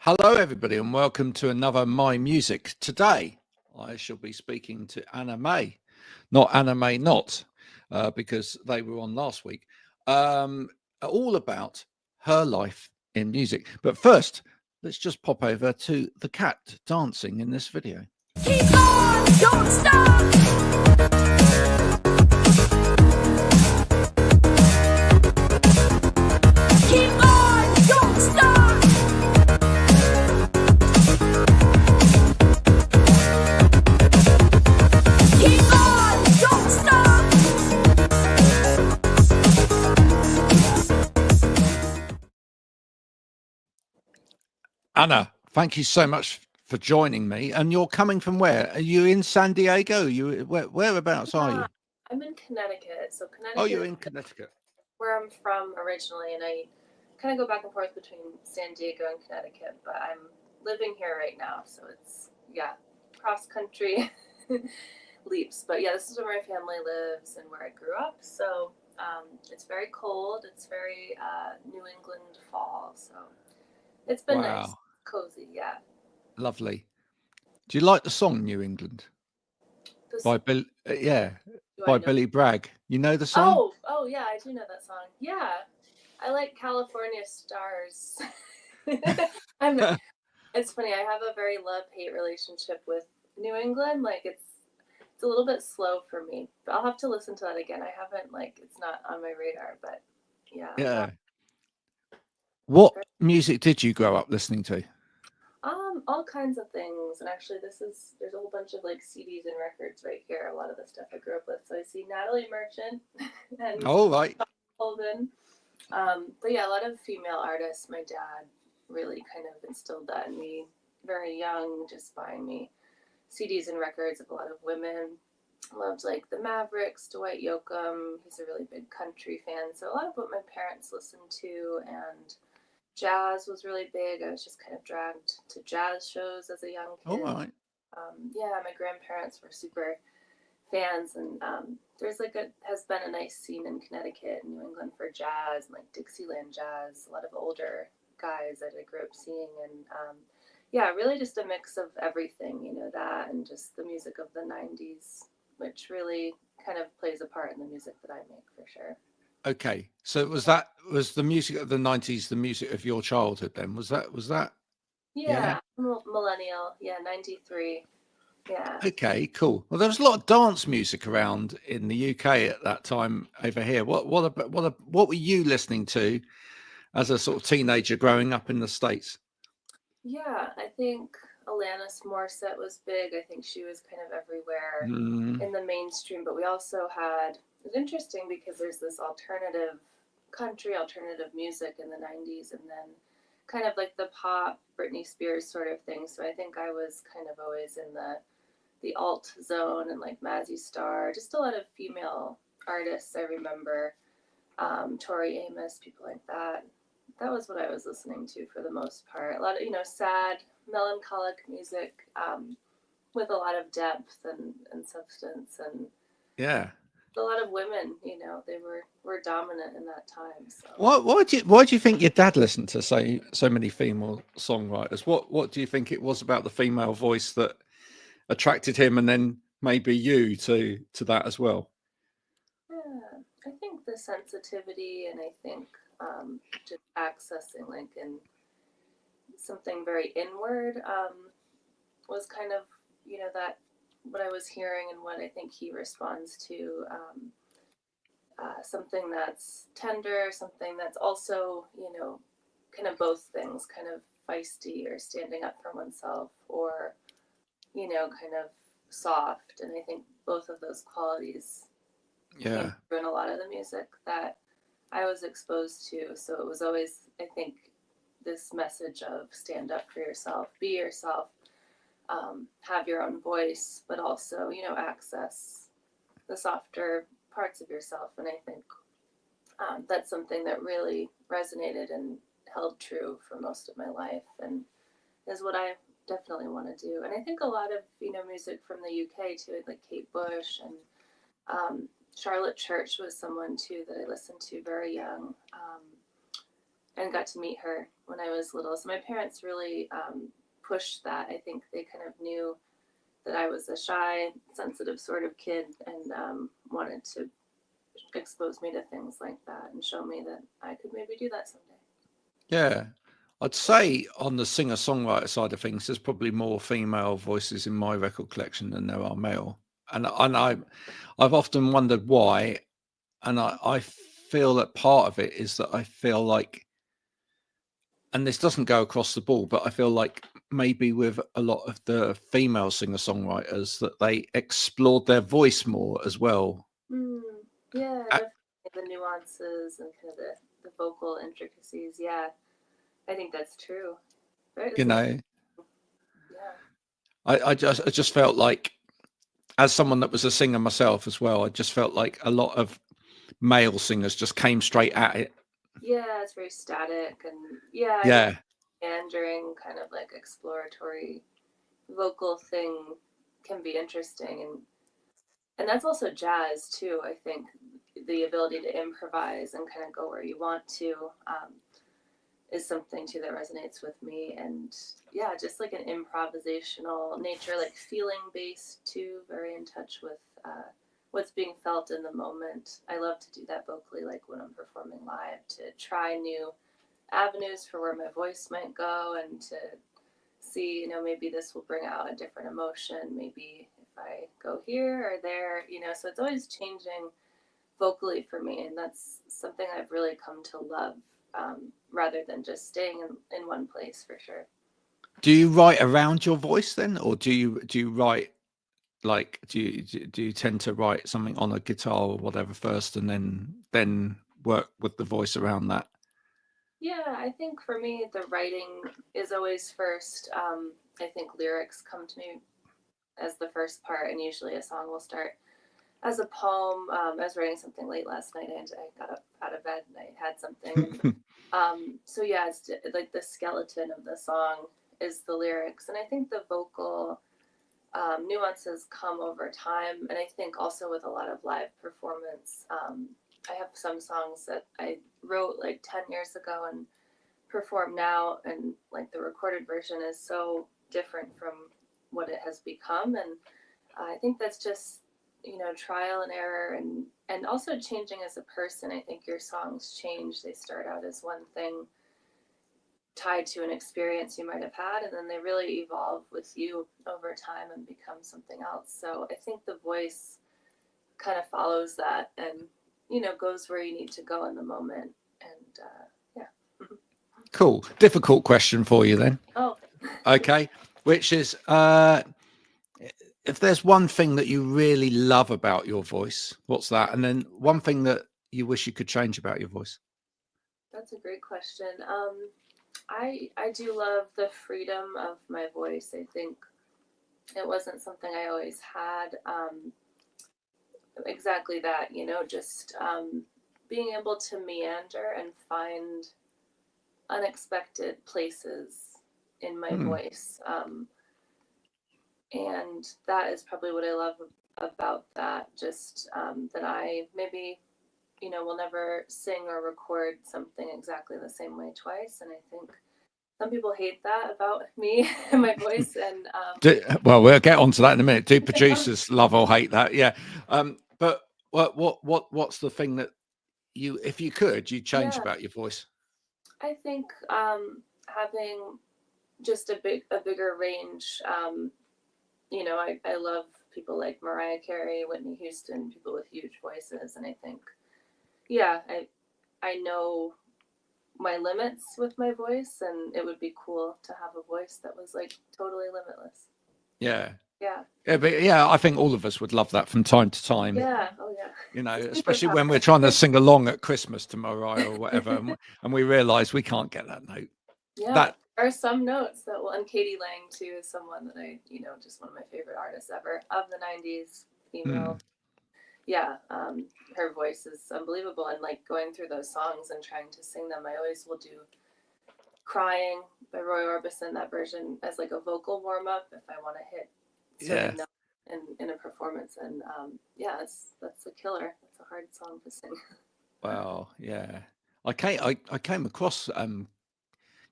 Hello, everybody, and welcome to another My Music. Today, I shall be speaking to Anna May, not Anna May Not, because they were on last week, all about her life in music. But first, let's just pop over to the cat dancing in this video. Keep on, don't stop. Keep on, don't stop. Keep on, don't stop. Anna, thank you so much for joining me. And you're coming from where? Are you in San Diego? Whereabouts are you? I'm in Connecticut. So Oh, Connecticut you're in Connecticut. where I'm from originally, and I kind of go back and forth between San Diego and Connecticut, but I'm living here right now, so it's cross country leaps. But yeah, this is where my family lives and where I grew up. So it's very cold. It's very New England fall. So it's been nice, Wow, cozy. Yeah. lovely. Do you like the song New England This, by Bill? Yeah, do I by know? Billy Bragg. You know the song? Oh yeah, I do know that song. Yeah, I like California Stars. It's funny. I have a very love-hate relationship with New England. Like it's a little bit slow for me. But I'll have to listen to that again. I haven't it's not on my radar, but yeah. Yeah. What music did you grow up listening to? All kinds of things. And actually there's a whole bunch of CDs and records right here. A lot of the stuff I grew up with. So I see Natalie Merchant and Oh, right. Holden. But yeah, a lot of female artists. My dad really kind of instilled that in me very young, just buying me CDs and records of a lot of women. Loved the Mavericks, Dwight Yoakam. He's a really big country fan. So a lot of what my parents listened to, and jazz was really big. I was just kind of dragged to jazz shows as a young All kid. right. Yeah, my grandparents were super fans, and there's has been a nice scene in Connecticut and New England for jazz and Dixieland jazz. A lot of older guys that I grew up seeing, and yeah, really just a mix of everything, that and just the music of the '90s, which really kind of plays a part in the music that I make for sure. Okay. So was the music of the 90s the music of your childhood then? Was that? Yeah, millennial. Yeah, '93. Yeah. Okay, cool. Well, there was a lot of dance music around in the UK at that time over here. What were you listening to as a sort of teenager growing up in the States? Yeah, I think Alanis Morissette was big. I think she was kind of everywhere Mm, in the mainstream, but we also had, it's interesting because there's this alternative country, alternative music in the 90s, and then kind of the pop Britney Spears sort of thing. So I think I was kind of always in the alt zone, and Mazzy Star, just a lot of female artists I remember, Tori Amos, people like that. That was what I was listening to for the most part. A lot of sad, melancholic music, with a lot of depth and substance, and yeah. a lot of women. They were dominant in that time. So Why do you think your dad listened to so many female songwriters? What do you think it was about the female voice that attracted him, and then maybe you to that as well? yeah, I think the sensitivity, and I think just accessing in something very inward, was kind of that what I was hearing and what I think he responds to. Something that's tender, something that's also, kind of both things, kind of feisty or standing up for oneself, or, kind of soft. And I think both of those qualities came Yeah. through in a lot of the music that I was exposed to. So it was always, I think, this message of stand up for yourself, be yourself, have your own voice, but also, access the softer parts of yourself. And I think that's something that really resonated and held true for most of my life, and is what I definitely want to do. And I think a lot of music from the UK too, like Kate Bush and Charlotte Church was someone too that I listened to very young, and got to meet her when I was little. So my parents really pushed that. I think they kind of knew that I was a shy, sensitive sort of kid, and wanted to expose me to things like that and show me that I could maybe do that someday. Yeah. I'd say on the singer-songwriter side of things, there's probably more female voices in my record collection than there are male. And I've often wondered why. And I feel that part of it is that I feel like, and this doesn't go across the board, but I feel like maybe with a lot of the female singer-songwriters that they explored their voice more as well. Yeah, Uh, definitely the nuances and kind of the vocal intricacies. Yeah, I think that's true. Right? you know, Yeah. I just felt like, as someone that was a singer myself as well, I just felt like a lot of male singers just came straight at it. Yeah, it's very static, and yeah, I think Yeah, meandering kind of like exploratory vocal thing can be interesting, and that's also jazz too. I think the ability to improvise and kind of go where you want to is something too that resonates with me. And yeah, just like an improvisational nature, like feeling based too, very in touch with what's being felt in the moment. I love to do that vocally, like when I'm performing live, to try new avenues for where my voice might go, and to see, maybe this will bring out a different emotion, maybe if I go here or there, so it's always changing vocally for me, and that's something I've really come to love, rather than just staying in one place, for sure. do you write around your voice then, or do you write, like, do you tend to write something on a guitar or whatever first, and then work with the voice around that? Yeah, I think for me, the writing is always first. I think lyrics come to me as the first part, and usually a song will start as a poem. I was writing something late last night, and I got up out of bed and I had something. So yeah, it's like the skeleton of the song is the lyrics, and I think the vocal nuances come over time. And I think also with a lot of live performance, I have some songs that I wrote like 10 years ago and perform now, and like the recorded version is so different from what it has become. And I think that's just, trial and error, and also changing as a person. I think your songs change. They start out as one thing tied to an experience you might have had, and then they really evolve with you over time and become something else. So I think the voice kind of follows that, and goes where you need to go in the moment. And yeah. Cool. Difficult question for you then. Oh. Okay, which is, if there's one thing that you really love about your voice, what's that? And then one thing that you wish you could change about your voice. That's a great question. I do love the freedom of my voice. I think it wasn't something I always had. Exactly that, just being able to meander and find unexpected places in my voice. And that is probably what I love about that. Just that I maybe, will never sing or record something exactly the same way twice. And I think some people hate that about me and my voice. And Well, we'll get onto that in a minute. Do producers love or hate that? Yeah. But what's the thing that you, if you could, you change yeah, about your voice? I think having just a bigger range. I love people like Mariah Carey, Whitney Houston, people with huge voices, and I think, yeah, I know my limits with my voice, and it would be cool to have a voice that was like totally limitless. Yeah. Yeah. Yeah, but yeah, I think all of us would love that from time to time. Yeah. Oh yeah. Especially when we're trying to sing along at Christmas to Mariah or whatever, and we realise we can't get that note. Yeah. That there are some notes that will, and Katie Lang too is someone that I, just one of my favorite artists ever of the 90s, female. Yeah, her voice is unbelievable, and like going through those songs and trying to sing them, I always will do Crying by Roy Orbison, that version, as like a vocal warm-up if I want to hit certain notes in a performance. And yeah, that's a killer. That's a hard song to sing. Wow, yeah. I came across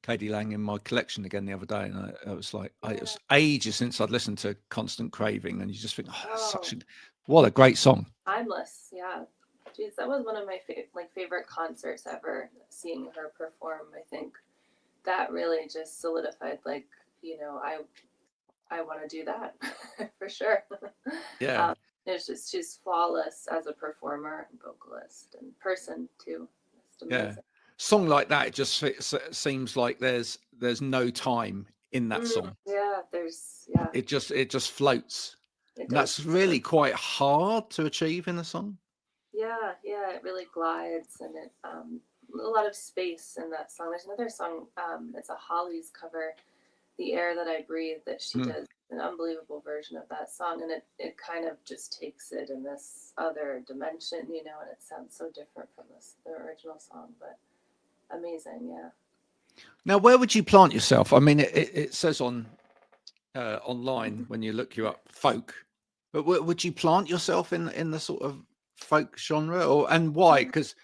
Katie Lang in my collection again the other day, and I was like, it was ages since I'd listened to Constant Craving, and you just think, oh, that's Oh, what a great song. timeless. Yeah. Jeez, that was one of my favorite concerts ever. Seeing her perform, I think that really just solidified. Like, I want to do that for sure. Yeah, um, it's just she's flawless as a performer, and vocalist, and person too. Just yeah. amazing. Song like that, it just seems like there's no time in that song. Yeah, It just floats, it and does. that's really quite hard to achieve in a song. Yeah, it really glides, and it a lot of space in that song. There's another song, it's a Hollies cover, "The Air That I Breathe," that she Mm. does an unbelievable version of that song, and it kind of just takes it in this other dimension, and it sounds so different from the original song, but amazing, yeah. Now, where would you plant yourself? I mean, it says on online when you look you up folk, but would you plant yourself in the sort of folk genre, or and why? Because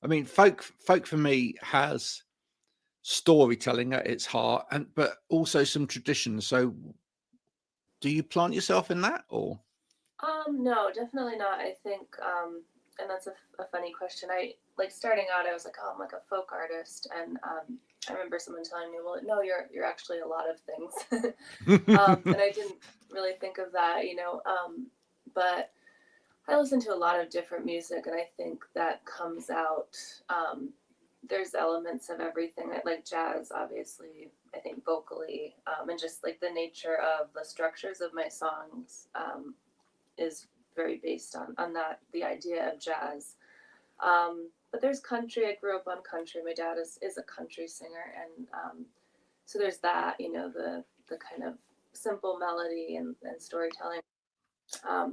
I mean, folk for me has storytelling at its heart, and but also some tradition. So, do you plant yourself in that, or No, definitely not. I think, and that's a funny question. I like starting out. I was like, oh, I'm like a folk artist, and I remember someone telling me, well, no, you're actually a lot of things, and I didn't really think of that, but I listen to a lot of different music, and I think that comes out. There's elements of everything. I like jazz, obviously. I think vocally, and just like the nature of the structures of my songs. Is very based on that, the idea of jazz. But there's country. I grew up on country. My dad is a country singer, and so there's that. The kind of simple melody and storytelling,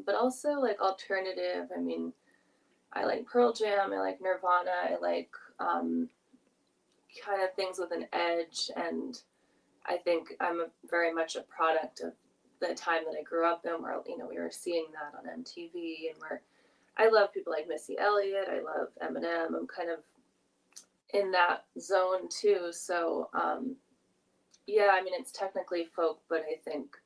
but also like alternative. I mean, I like Pearl Jam. I like Nirvana. I like kind of things with an edge, and I think I'm very much a product of the time that I grew up in, where we were seeing that on MTV, and where I love people like Missy Elliott. I love Eminem. I'm kind of in that zone too. So yeah, I mean it's technically folk, but I think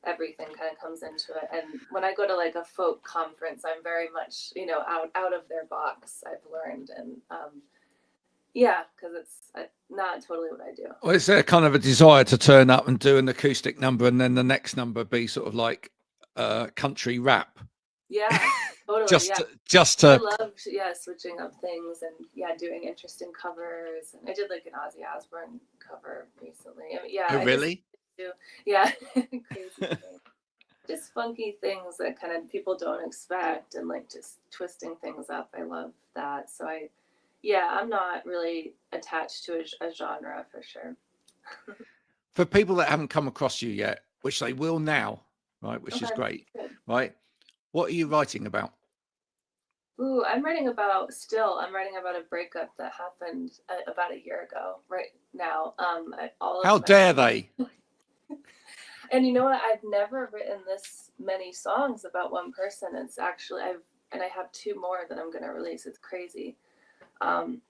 everything kind of comes into it. And when I go to like a folk conference, I'm very much out of their box. I've learned, and yeah, because it's not totally what I do. or is there kind of a desire to turn up and do an acoustic number, and then the next number be sort of like country rap, Yeah, totally. just Yeah. just I to love, switching up things and doing interesting covers. And I did like an Ozzy Osbourne cover recently. I mean, yeah, oh, I just really? do, yeah, crazy things. Just funky things that kind of people don't expect, and like just twisting things up. I love that. So yeah, I'm not really attached to a genre for sure. For people that haven't come across you yet, which they will now, right? Which is Okay, great, good. right? What are you writing about? Ooh, I'm writing about a breakup that happened about a year ago, right now. All of How my dare they? And you know what? I've never written this many songs about one person. It's actually I have two more that I'm gonna release. It's crazy. Um,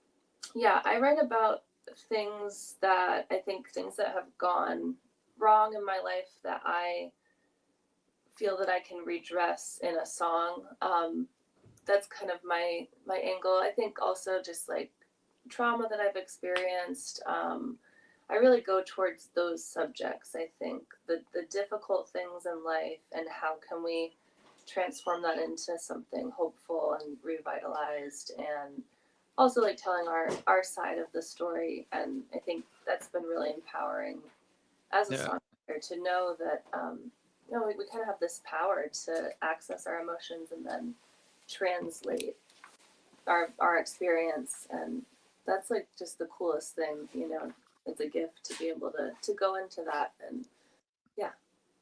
yeah, I write about things that have gone wrong in my life that I feel that I can redress in a song. That's kind of my angle. I think also just like trauma that I've experienced. I really go towards those subjects. I think the difficult things in life, and how can we transform that into something hopeful and revitalized, and also like telling our side of the story. And I think that's been really empowering as a Yeah. songwriter to know that we kind of have this power to access our emotions and then translate our experience. And that's like just the coolest thing. It's a gift to be able to go into that. And yeah,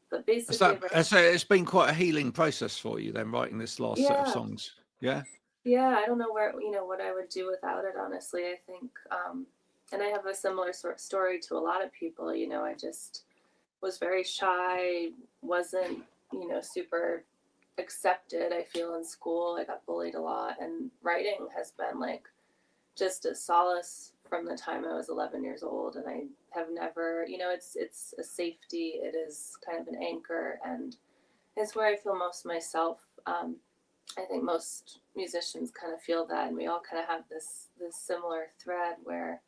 but basically So it's been quite a healing process for you then, writing this last set of yeah, songs. Yeah. I don't know what I would do without it, honestly. I think and I have a similar sort of story to a lot of people. I just was very shy, wasn't super accepted, I feel, in school. I got bullied a lot, and writing has been like just a solace from the time I was 11 years old, and I have never, it's a safety. It is kind of an anchor, and it's where I feel most myself. I think most musicians kind of feel that, and we all kind of have this similar thread where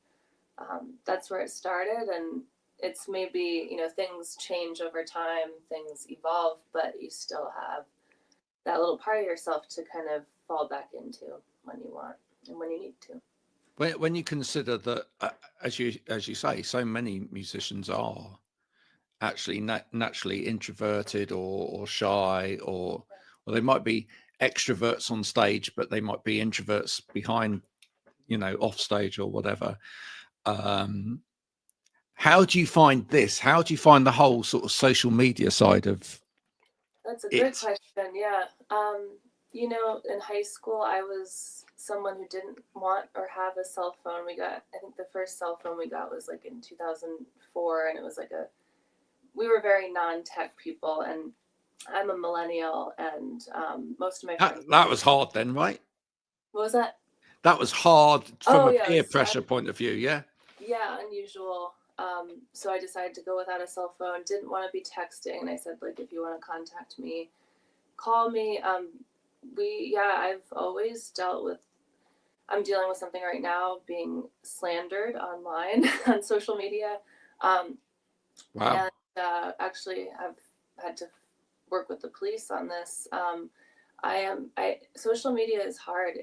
that's where it started, and it's maybe things change over time, things evolve, but you still have that little part of yourself to kind of fall back into when you want and when you need to. When you consider that, as you say, so many musicians are actually naturally introverted or shy, or they might be extroverts on stage, but they might be introverts behind, off stage or whatever. How do you find this? How do you find the whole sort of social media side of That's a it? good question. Yeah. In high school, I was someone who didn't want or have a cell phone. I think the first cell phone we got was like in 2004, and it was like we were very non-tech people, and I'm a millennial, and most of my friends. That was hard then, right? What was that? That was hard from a yeah, peer pressure point of view, yeah? Yeah, unusual. So I decided to go without a cell phone. Didn't want to be texting, and I said, like, if you want to contact me, call me. I've always dealt with. I'm dealing with something right now, being slandered online on social media. Wow. And actually, I've had to work with the police on this. Social media is hard.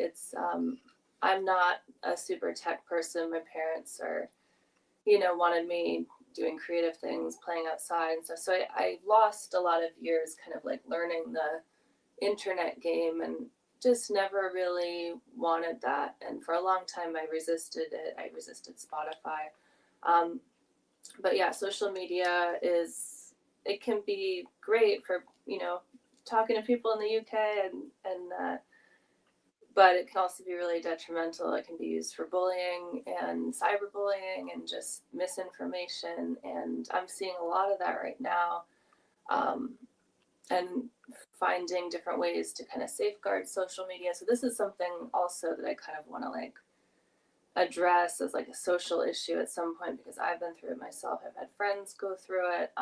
I'm not a super tech person. My parents wanted me doing creative things, playing outside and stuff. So I lost a lot of years kind of like learning the internet game, and just never really wanted that. And for a long time, I resisted it. I resisted Spotify. But yeah, social media it can be great for, talking to people in the UK, but it can also be really detrimental. It can be used for bullying and cyberbullying and just misinformation. And I'm seeing a lot of that right now. And finding different ways to kind of safeguard social media. So this is something also that I kind of want to like address as like a social issue at some point, because I've been through it myself. I've had friends go through it.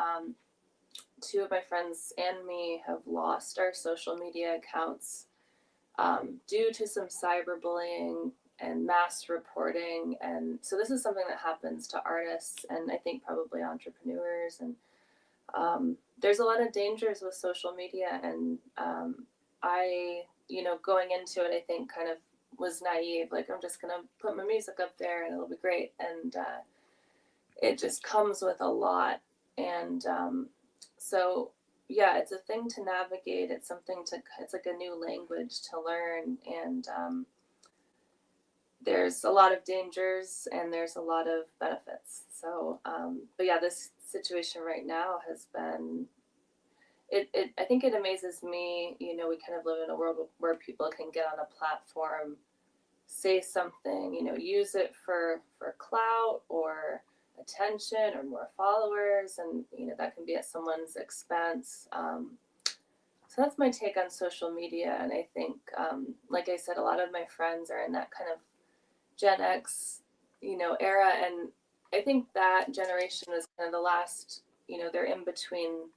Two of my friends and me have lost our social media accounts due to some cyberbullying and mass reporting. And so this is something that happens to artists, and I think probably entrepreneurs. And there's a lot of dangers with social media. And I, going into it, I think kind of was naive. Like, I'm just going to put my music up there and it'll be great. And it just comes with a lot. And so yeah, it's a thing to navigate. It's like a new language to learn. And there's a lot of dangers and there's a lot of benefits. So, but yeah, this situation right now has been, I think it amazes me. We kind of live in a world where people can get on a platform, say something, use it for clout or attention or more followers, and that can be at someone's expense. So that's my take on social media. And I think, like I said, a lot of my friends are in that kind of Gen X, era, and I think that generation is kind of the last, they're in between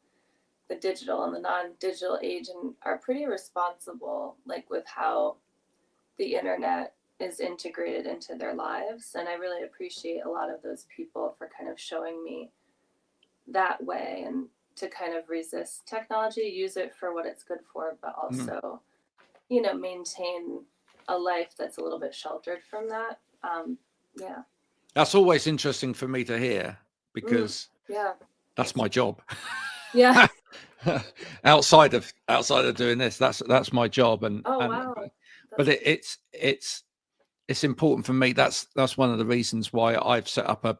the digital and the non-digital age, and are pretty responsible, like with how the internet is integrated into their lives. And I really appreciate a lot of those people for kind of showing me that way, and to kind of resist technology, use it for what it's good for, but also, maintain a life that's a little bit sheltered from that. Yeah. That's always interesting for me to hear, because Yeah. that's my job. Yeah. outside of doing this, that's my job. And Wow. But it's important for me. That's one of the reasons why I've set up a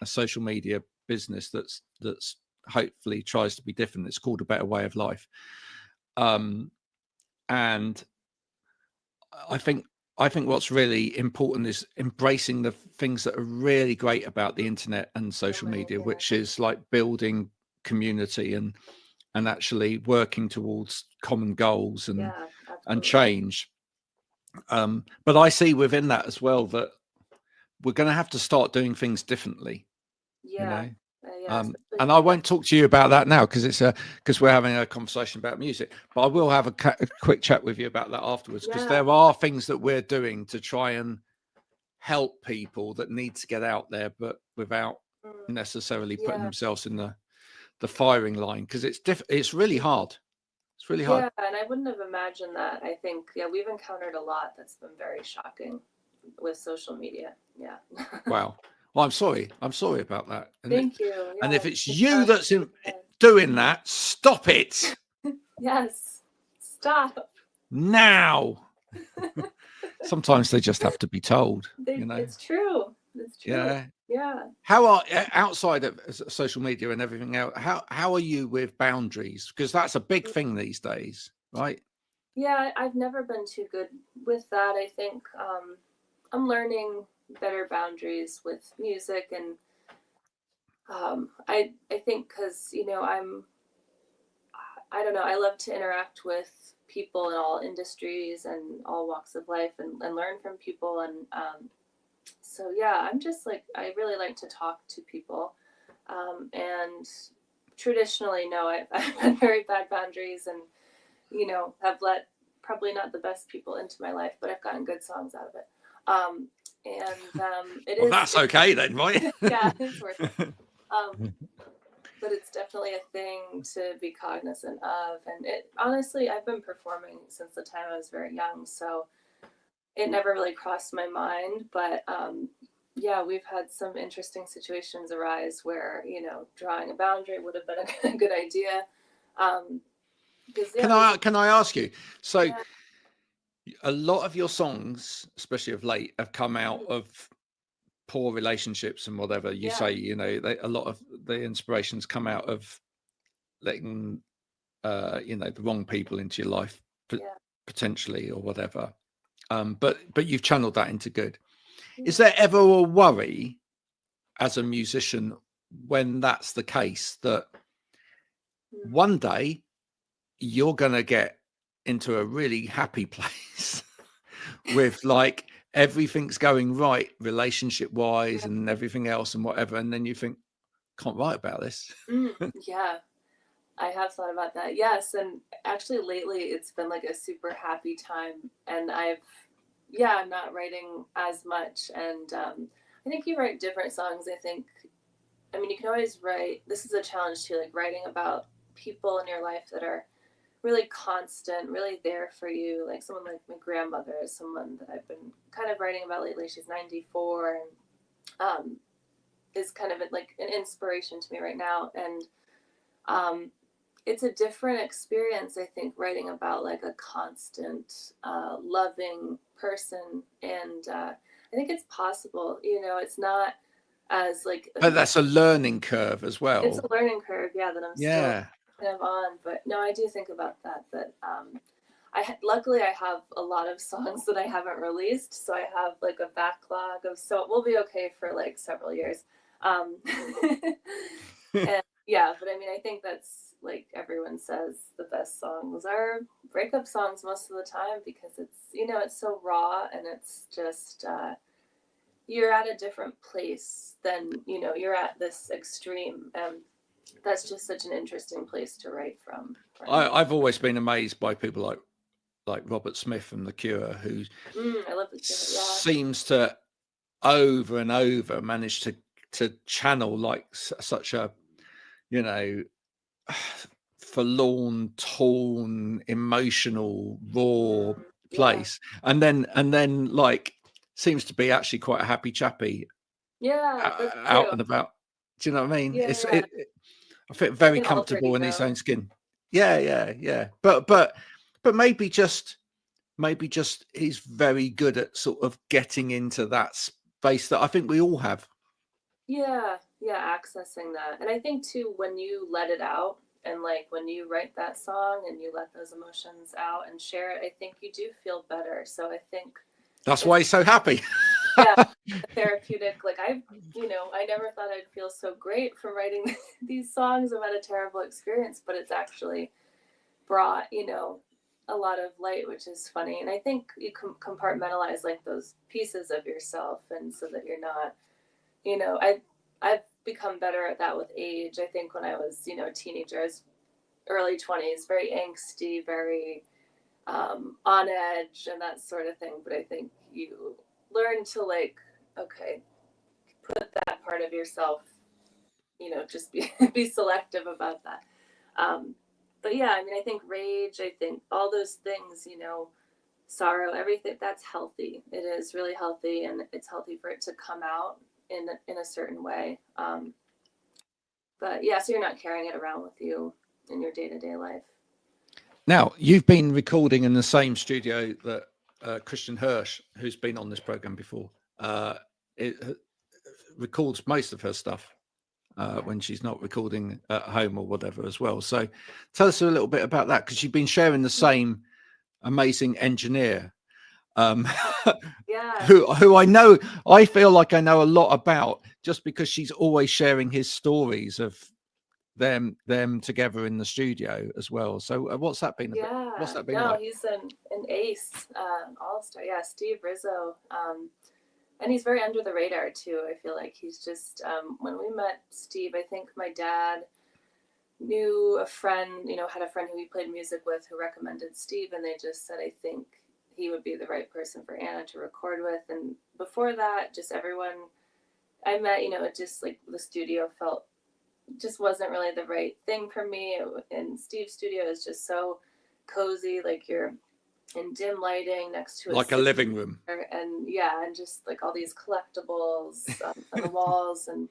social media business that's hopefully tries to be different. It's called A Better Way of Life. And I think what's really important is embracing the things that are really great about the internet and social media, which is like building community and actually working towards common goals and change. But I see within that as well that we're going to have to start doing things differently, you Yeah. know. Yeah. Especially And I won't talk to you about that now because we're having a conversation about music. But I will have a quick chat with you about that afterwards, because Yeah. there are things that we're doing to try and help people that need to get out there, but without necessarily putting Yeah. themselves in the firing line, because it's really hard. It's really hard. Yeah, and I wouldn't have imagined that. I think, yeah, we've encountered a lot that's been very shocking with social media. Yeah. Wow. Well, I'm sorry about that. Thank you. And Yeah, if it's it's you not that's good. doing that, stop it Yes. Stop. now. Sometimes they just have to be told, you know. It's true. It's true. Yeah. Yeah. How are, outside of social media and everything else, how are you with boundaries? Because that's a big thing these days, right? Yeah, I've never been too good with that. I think I'm learning better boundaries with music, and I think because I don't know, I love to interact with people in all industries and all walks of life, and learn from people, and so yeah, I'm just like, I really like to talk to people, and traditionally, no, I've had very bad boundaries, and have let probably not the best people into my life, but I've gotten good songs out of it. It Well, is, that's okay then, right? yeah, it's worth it. But it's definitely a thing to be cognizant of. And it honestly, I've been performing since the time I was very young, so it never really crossed my mind. But yeah, we've had some interesting situations arise where drawing a boundary would have been a good idea. Because Can I ask you? So yeah, a lot of your songs, especially of late, have come out of poor relationships and whatever you yeah, say. A lot of the inspirations come out of letting the wrong people into your life yeah. potentially, or whatever. But you've channeled that into good. Is there ever a worry as a musician when that's the case, that one day you're going to get into a really happy place with like everything's going right relationship wise and everything else and whatever, and then you think, can't write about this? Yeah, I have thought about that. Yes, and actually lately it's been like a super happy time, and I'm not writing as much, and I think you write different songs. I mean, you can always write. This is a challenge too, like writing about people in your life that are really constant, really there for you. Like someone like my grandmother is someone that I've been kind of writing about lately. She's 94, and is kind of like an inspiration to me right now, and it's a different experience, I think, writing about like a constant, loving person. And I think it's possible, it's not as like, But that's a learning curve as it's well. a learning curve, yeah, that I'm still Yeah. kind of on. But no, I do think about that luckily I have a lot of songs that I haven't released, so I have like a backlog of, so we'll be okay for like several years. And yeah, but I mean, I think that's like everyone says, the best songs are breakup songs most of the time, because it's so raw, and it's just you're at a different place than you're at this extreme, and that's just such an interesting place to write from. I've always been amazed by people like Robert Smith from The Cure, who I love The Cure, yeah. seems to over and over manage to channel like such a forlorn, torn, emotional, raw place, and then like seems to be actually quite a happy chappy out and about. Do you know what I mean? I feel very comfortable in his own skin. Yeah. But maybe just he's very good at sort of getting into that space that I think we all have. Yeah, accessing that. And I think too, when you let it out, and like when you write that song and you let those emotions out and share it, I think you do feel better. So I think that's why he's so happy. Yeah, therapeutic. Like I never thought I'd feel so great from writing these songs. I've had a terrible experience, but it's actually brought, a lot of light, which is funny. And I think you compartmentalize like those pieces of yourself, and so that you're not, I've become better at that with age. I think when I was, a teenager, I was early 20s, very angsty, very on edge and that sort of thing. But I think you learn to like, okay, put that part of yourself, just be selective about that. But yeah, I mean, I think rage, I think all those things, sorrow, everything, that's healthy. It is really healthy, and it's healthy for it to come out in a certain way. But yeah, so you're not carrying it around with you in your day-to-day life. Now, you've been recording in the same studio that Christian Hirsch, who's been on this program before, it records most of her stuff when she's not recording at home or whatever as well. So tell us a little bit about that, because you've been sharing the same amazing engineer Yeah. who I feel like I know a lot about, just because she's always sharing his stories of them together in the studio as well. So what's that been what's that been like? He's an ace, all-star. Yeah, Steve Rizzo. And he's very under the radar too. I feel like he's just when we met Steve, I think my dad knew a friend, had a friend who he played music with who recommended Steve, and they just said, I think he would be the right person for Anna to record with. And before that, just everyone I met, it just like the studio just wasn't really the right thing for me. And Steve's studio is just so cozy, like you're in dim lighting next to like a living room, and just like all these collectibles on the walls, and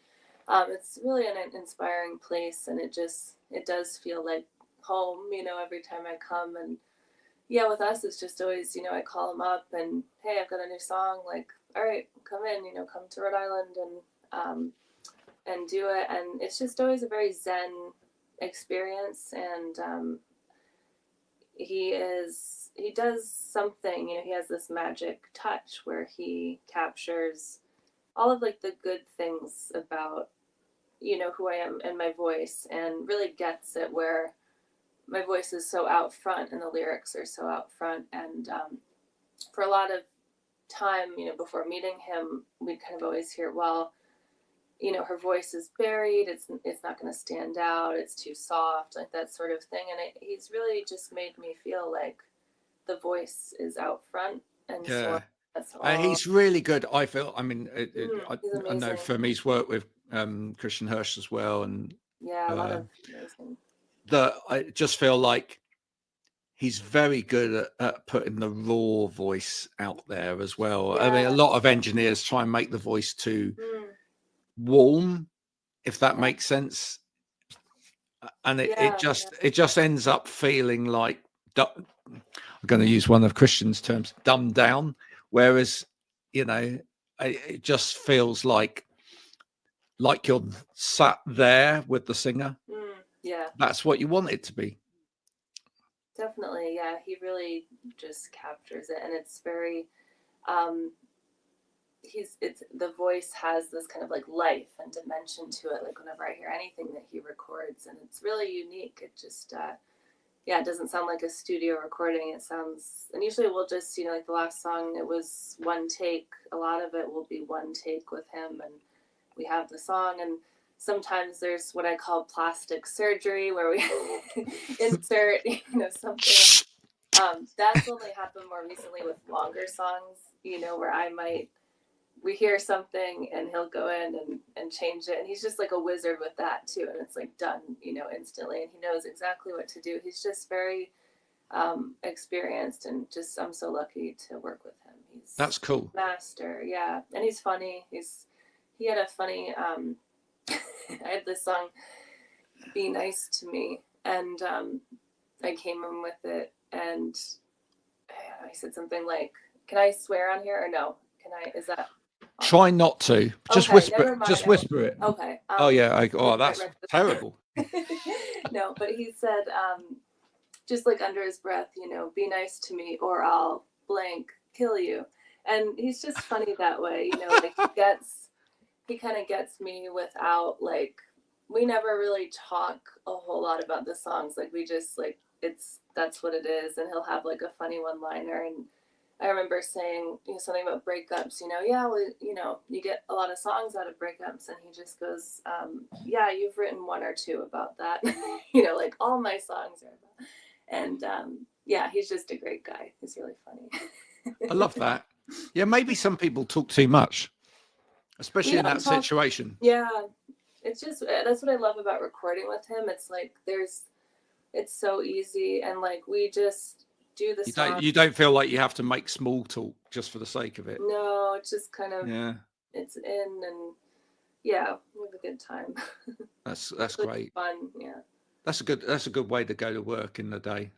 it's really an inspiring place, and it does feel like home, every time I come. And yeah, with us it's just always, I call him up and, hey, I've got a new song, like, all right, come in, come to Rhode Island and do it. And it's just always a very zen experience. And he does something, he has this magic touch where he captures all of like the good things about, who I am and my voice, and really gets it where my voice is so out front and the lyrics are so out front. And for a lot of time, before meeting him, we'd kind of always hear, well, her voice is buried, it's not going to stand out, it's too soft, like that sort of thing. And he's really just made me feel like the voice is out front. And so that's all. He's really good, I feel. I mean, I know amazing. he's worked with Christian Hirsch as well, and a lot of amazing. I just feel like he's very good at putting the raw voice out there as well. I mean, a lot of engineers try and make the voice too warm, if that makes sense, and it just ends up feeling like, I'm going to use one of Christian's terms, dumbed down, whereas it just feels like you're sat there with the singer. That's what you want it to be. Definitely. Yeah, he really just captures it, and it's very the voice has this kind of like life and dimension to it, like whenever I hear anything that he records, and it's really unique. It just it doesn't sound like a studio recording. It sounds, and usually we'll just, like the last song, it was one take. A lot of it will be one take with him, and we have the song. And sometimes there's what I call plastic surgery, where we insert, something. That's only happened more recently with longer songs, where we hear something and he'll go in and change it. And he's just like a wizard with that too. And it's like done, instantly. And he knows exactly what to do. He's just very experienced, and just, I'm so lucky to work with him. That's cool. Master. Yeah. And he's funny. He had a funny, I had this song, Be Nice to Me. And I came in with it, and I said something like, can I swear on here or no? Is that? Try not to. Just whisper. Just whisper it. Okay. That's terrible. No, but he said, just like under his breath, be nice to me or I'll blank kill you. And he's just funny that way, like he kind of gets me without like we never really talk a whole lot about the songs. Like we just like that's what it is, and he'll have like a funny one liner. And I remember saying something about breakups. Yeah, well, you get a lot of songs out of breakups, and he just goes, yeah, you've written one or two about that. Like all my songs are about. And yeah, he's just a great guy. He's really funny. I love that. Yeah, maybe some people talk too much, especially in that situation. Yeah, it's just that's what I love about recording with him. It's like it's so easy, and like we just do the song. You don't feel like you have to make small talk just for the sake of it. No, it's just kind of it's in, and yeah, we have a good time. That's great. Fun, yeah. That's a good way to go to work in the day.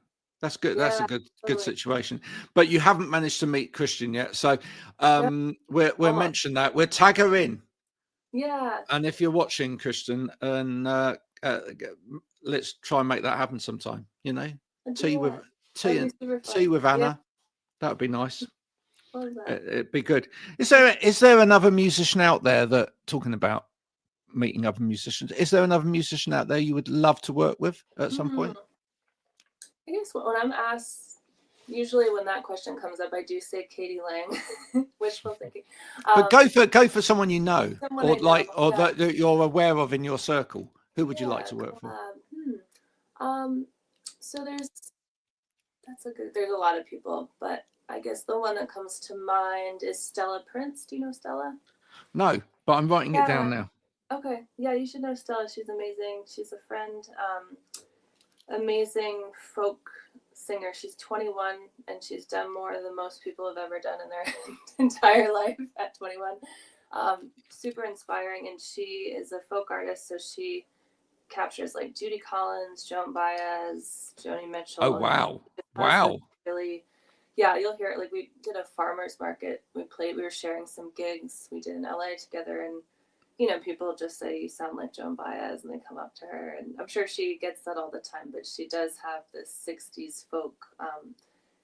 That's good. Yeah, that's a good situation. But you haven't managed to meet Christian yet, so we'll mention that. We'll tag her in. Yeah. And if you're watching, Christian, and let's try and make that happen sometime. Tea with Anna. Yeah. That would be nice. It'd be good. Is there another musician out there that talking about meeting other musicians? Is there another musician out there you would love to work with at some point? I guess when I'm asked, usually when that question comes up, I do say Katie Lang. Wishful thinking. But go for someone you know, that you're aware of in your circle. Who would you like to work for? So there's a lot of people, but I guess the one that comes to mind is Stella Prince. Do you know Stella? No, but I'm writing it down now. Okay. Yeah, you should know Stella. She's amazing. She's a friend. Amazing folk singer. She's 21 and she's done more than most people have ever done in their entire life at 21. Super inspiring, and she is a folk artist, so she captures like Judy Collins, Joan Baez, Joni Mitchell. Oh wow. Really, yeah, you'll hear it. Like we did a farmers market. We were sharing some gigs we did in LA together, and people just say you sound like Joan Baez, and they come up to her, and I'm sure she gets that all the time, but she does have this 60s folk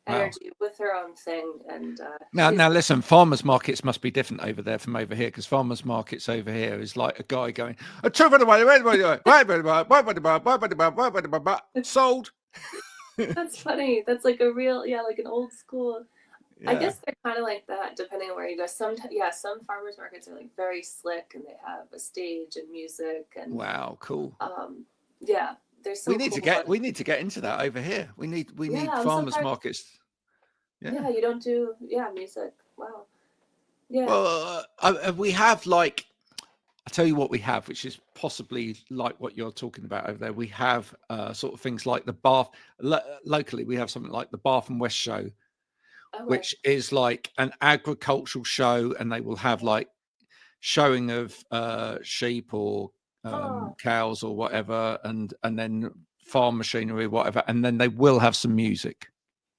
energy with her own thing. And now listen, farmers markets must be different over there from over here, because farmers markets over here is like a guy going sold. That's funny. That's like a real, like an old school. Yeah. I guess they're kind of like that, depending on where you go. Some farmers markets are like very slick, and they have a stage and music. And wow, cool. Yeah, there's some. We need to get into that over here. We need farmers markets. Yeah, you don't do music. Wow. Yeah. Well, we have like. I'll tell you what we have, which is possibly like what you're talking about over there. We have sort of things like the Bath. Locally, we have something like the Bath and West Show. Okay. Which is like an agricultural show, and they will have like showing of sheep or cows or whatever, and then farm machinery, whatever, and then they will have some music.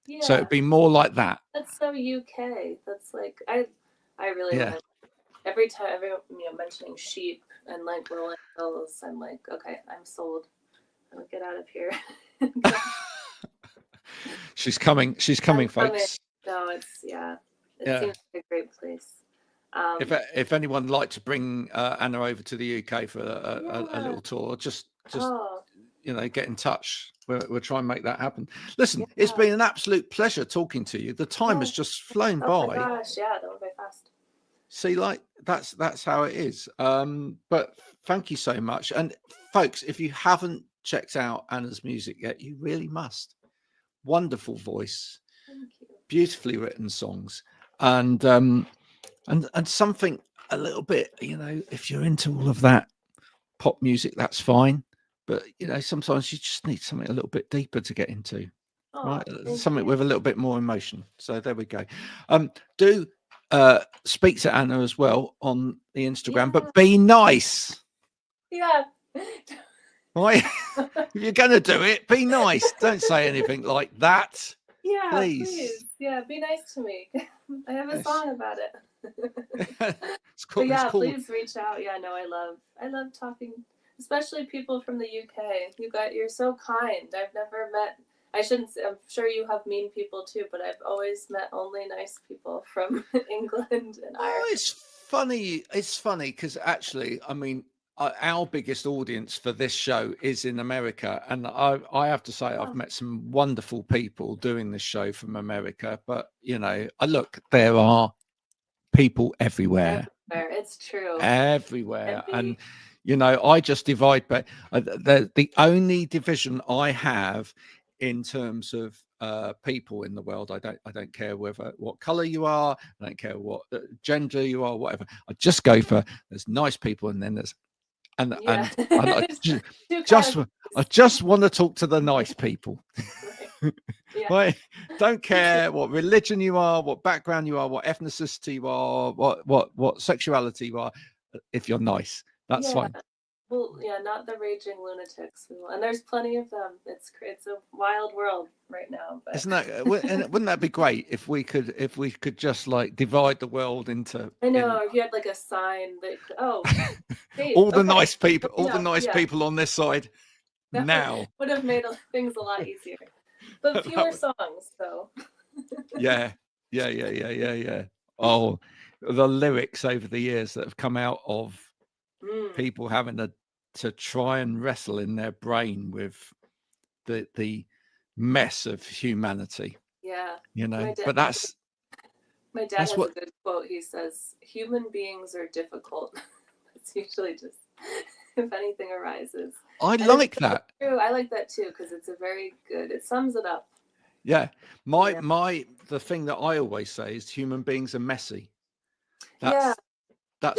Yeah. So it'd be more like that. That's so UK. That's like I really like every time mentioning sheep and like rolling hills, I'm like, okay, I'm sold. I'll get out of here. She's coming, folks. No, it seems like a great place. If anyone would like to bring Anna over to the UK for a little tour, just get in touch. We'll try and make that happen. Listen, it's been an absolute pleasure talking to you. The time has just flown by. Oh my gosh, that went very fast. See, like that's how it is. But thank you so much. And folks, if you haven't checked out Anna's music yet, you really must. Wonderful voice. Thank you. Beautifully written songs, and something a little bit, if you're into all of that pop music, that's fine, but sometimes you just need something a little bit deeper to get into, right? Something with a little bit more emotion. So there we go. Do speak to Anna as well on the Instagram, but be nice. Yeah. Right. If you're gonna do it, be nice. Don't say anything like that. Yeah, please. Yeah, be nice to me. I have a song about it. It's cool. But please reach out. Yeah, no, I love talking, especially people from the UK. You're so kind. I've never met. I'm sure you have mean people too, but I've always met only nice people from England and Ireland. It's funny. It's funny because actually, I mean, our biggest audience for this show is in America, and I have to say I've met some wonderful people doing this show from America. But look, there are people everywhere, It's true. everywhere, and I just divide. But the only division I have in terms of people in the world, I don't care what color you are, I don't care what gender you are, whatever. I just go for there's nice people, and then there's and Yeah. I Two just want to talk to the nice people. Right. Yeah. Right? Don't care what religion you are, what background you are, what ethnicity you are, what sexuality you are. If you're nice, that's Yeah. fine. Well, yeah, not the raging lunatics. And there's plenty of them. It's a wild world right now. But Isn't that? And wouldn't that be great if we could just like divide the world into? I know if you had like a sign that Dave, all the okay, nice people, you all the know, nice yeah. people on this side. That Now would have made things a lot easier, but fewer songs. So yeah. Oh, the lyrics over the years that have come out of people having to try and wrestle in their brain with the mess of humanity. Yeah, but that's my dad has a good quote. He says, "Human beings are difficult." It's usually just if anything arises. I like that. True. I like that too because it's a very good. It sums it up. Yeah, the thing that I always say is human beings are messy. That's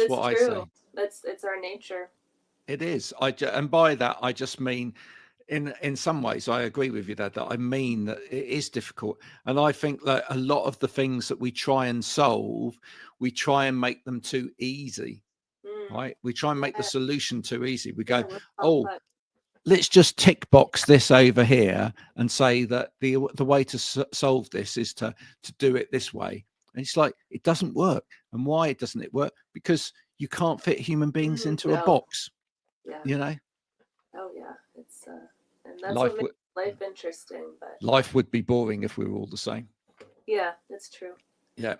what I say. It's our nature. It is. And by that I just mean, in some ways, I agree with you, Dad. That I mean that it is difficult, and I think that a lot of the things that we try and solve, we try and make them too easy. Right? We try and make the solution too easy. We go, let's just tick box this over here and say that the way to solve this is to do it this way. And it's like, it doesn't work. And why doesn't it work? Because you can't fit human beings into a box. Yeah. Oh yeah, it's and that's life what makes life interesting. But life would be boring if we were all the same. Yeah, that's true. Yeah.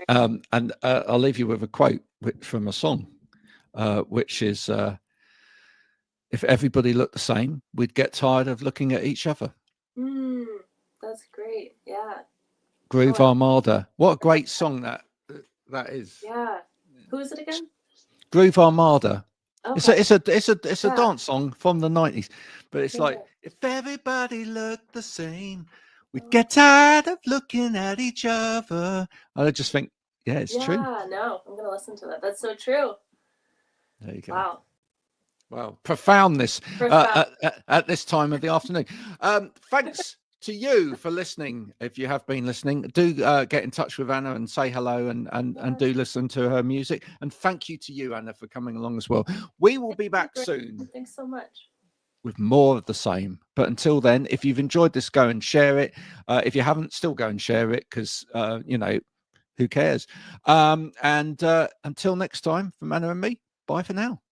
And I'll leave you with a quote from a song, which is, if everybody looked the same, we'd get tired of looking at each other. That's great. Yeah. Groove Armada. What a great song that is. Yeah. Who is it again? Groove Armada. Okay. It's a dance song from the 90s, but it's like, if everybody looked the same, we'd get tired of looking at each other. I just think, it's true. Yeah, no, I'm gonna listen to that. That's so true. There you go. Wow. Well, profoundness at this time of the afternoon. Thanks to you for listening. If you have been listening, do get in touch with Anna and say hello and do listen to her music. And thank you to you, Anna, for coming along as well. We will be back soon. Thanks so much. With more of the same. But until then, if you've enjoyed this, go and share it. If you haven't, still go and share it because, who cares? And until next time, from Anna and me, bye for now.